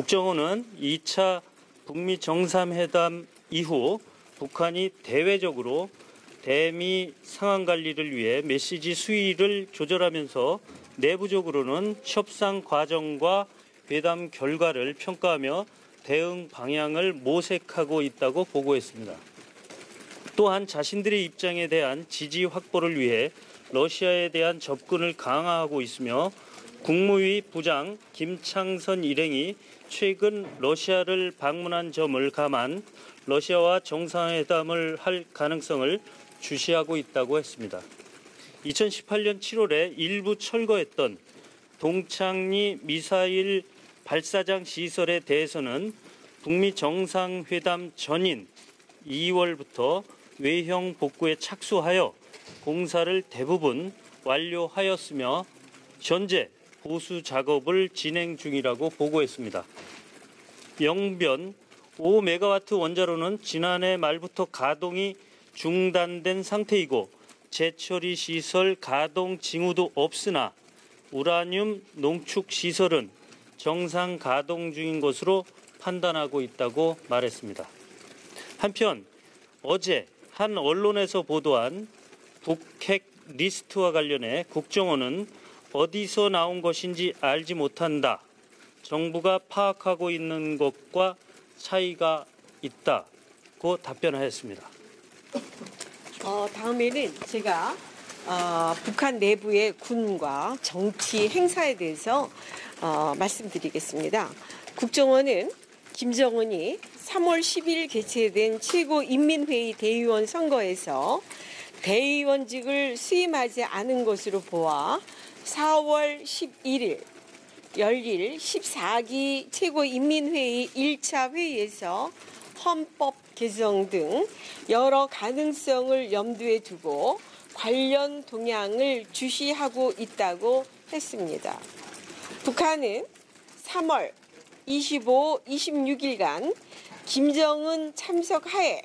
국정원은 2차 북미 정상회담 이후 북한이 대외적으로 대미 상황 관리를 위해 메시지 수위를 조절하면서 내부적으로는 협상 과정과 회담 결과를 평가하며 대응 방향을 모색하고 있다고 보고했습니다. 또한 자신들의 입장에 대한 지지 확보를 위해 러시아에 대한 접근을 강화하고 있으며 국무위 부장 김창선 일행이 최근 러시아를 방문한 점을 감안 러시아와 정상회담을 할 가능성을 주시하고 있다고 했습니다. 2018년 7월에 일부 철거했던 동창리 미사일 발사장 시설에 대해서는 북미 정상회담 전인 2월부터 외형 복구에 착수하여 공사를 대부분 완료하였으며 현재 보수 작업을 진행 중이라고 보고했습니다. 영변 5메가와트 원자로는 지난해 말부터 가동이 중단된 상태이고 재처리 시설 가동 징후도 없으나 우라늄 농축 시설은 정상 가동 중인 것으로 판단하고 있다고 말했습니다. 한편 어제 한 언론에서 보도한 북핵 리스트와 관련해 국정원은 어디서 나온 것인지 알지 못한다. 정부가 파악하고 있는 것과 차이가 있다고 답변하였습니다. 다음에는 제가 북한 내부의 군과 정치 행사에 대해서 말씀드리겠습니다. 국정원은 김정은이 3월 10일 개최된 최고인민회의 대의원 선거에서 대의원직을 수임하지 않은 것으로 보아 4월 11일 열릴 14기 최고인민회의 1차 회의에서 헌법 개정 등 여러 가능성을 염두에 두고 관련 동향을 주시하고 있다고 했습니다. 북한은 3월 25, 26일간 김정은 참석하에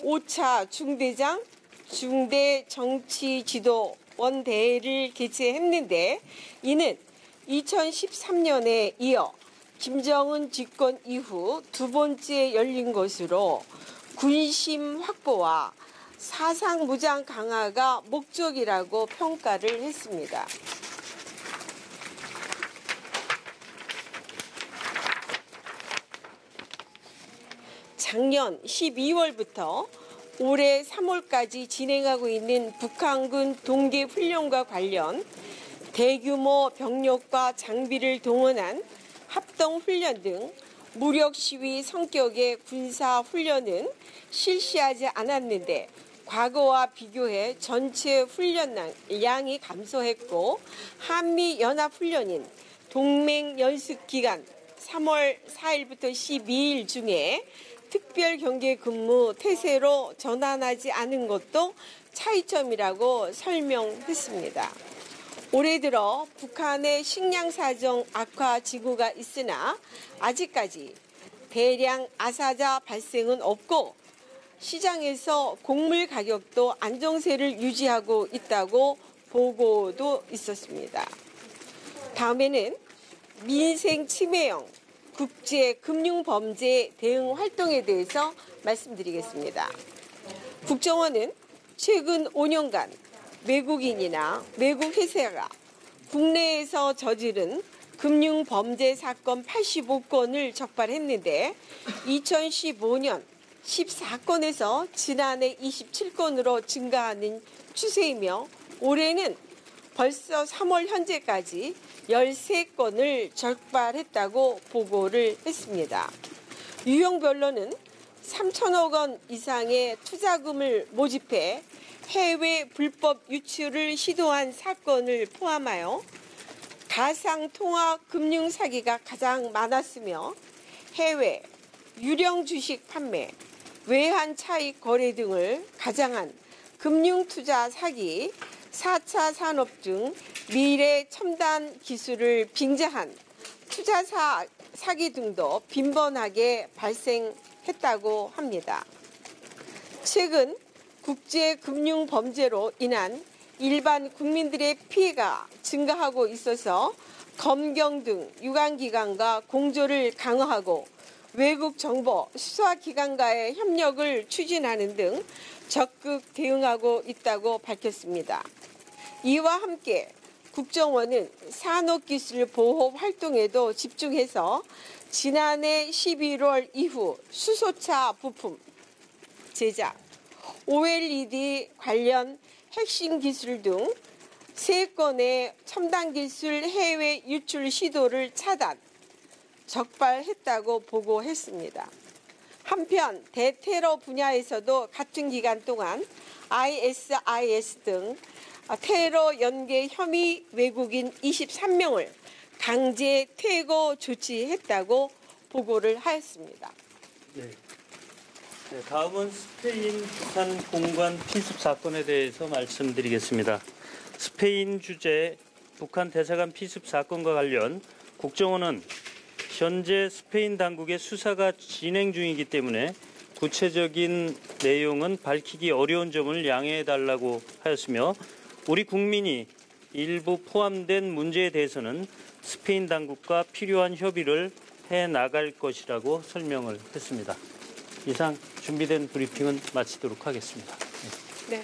5차 중대장 중대정치지도원 대회를 개최했는데 이는 2013년에 이어 김정은 집권 이후 두 번째 열린 것으로 군심 확보와 사상 무장 강화가 목적이라고 평가를 했습니다. 작년 12월부터 올해 3월까지 진행하고 있는 북한군 동계훈련과 관련 대규모 병력과 장비를 동원한 합동훈련 등 무력 시위 성격의 군사훈련은 실시하지 않았는데 과거와 비교해 전체 훈련량이 감소했고 한미연합훈련인 동맹연습기간 3월 4일부터 12일 중에 특별경계근무 태세로 전환하지 않은 것도 차이점이라고 설명했습니다. 올해 들어 북한의 식량 사정 악화 징후가 있으나 아직까지 대량 아사자 발생은 없고 시장에서 곡물 가격도 안정세를 유지하고 있다고 보고도 있었습니다. 다음에는 민생 침해형 국제금융범죄 대응 활동에 대해서 말씀드리겠습니다. 국정원은 최근 5년간 외국인이나 외국 회사가 국내에서 저지른 금융범죄 사건 85건을 적발했는데 2015년 14건에서 지난해 27건으로 증가하는 추세이며 올해는 벌써 3월 현재까지 13건을 적발했다고 보고를 했습니다. 유형별로는 3천억 원 이상의 투자금을 모집해 해외 불법 유출을 시도한 사건을 포함하여 가상 통화 금융 사기가 가장 많았으며 해외 유령 주식 판매, 외환 차익 거래 등을 가장한 금융 투자 사기, 4차 산업 등 미래 첨단 기술을 빙자한 투자 사기 등도 빈번하게 발생했다고 합니다. 최근 국제금융범죄로 인한 일반 국민들의 피해가 증가하고 있어서 검경 등 유관기관과 공조를 강화하고 외국 정보 수사기관과의 협력을 추진하는 등 적극 대응하고 있다고 밝혔습니다. 이와 함께 국정원은 산업기술 보호 활동에도 집중해서 지난해 11월 이후 수소차 부품 제작, OLED 관련 핵심 기술 등 3건의 첨단 기술 해외 유출 시도를 차단, 적발했다고 보고했습니다. 한편 대테러 분야에서도 같은 기간 동안 ISIS 등 테러 연계 혐의 외국인 23명을 강제 퇴거 조치했다고 보고를 하였습니다. 네. 네, 다음은 스페인 북한 공관 피습 사건에 대해서 말씀드리겠습니다. 스페인 주재 북한 대사관 피습 사건과 관련 국정원은 현재 스페인 당국의 수사가 진행 중이기 때문에 구체적인 내용은 밝히기 어려운 점을 양해해달라고 하였으며 우리 국민이 일부 포함된 문제에 대해서는 스페인 당국과 필요한 협의를 해나갈 것이라고 설명을 했습니다. 이상 준비된 브리핑은 마치도록 하겠습니다. 네.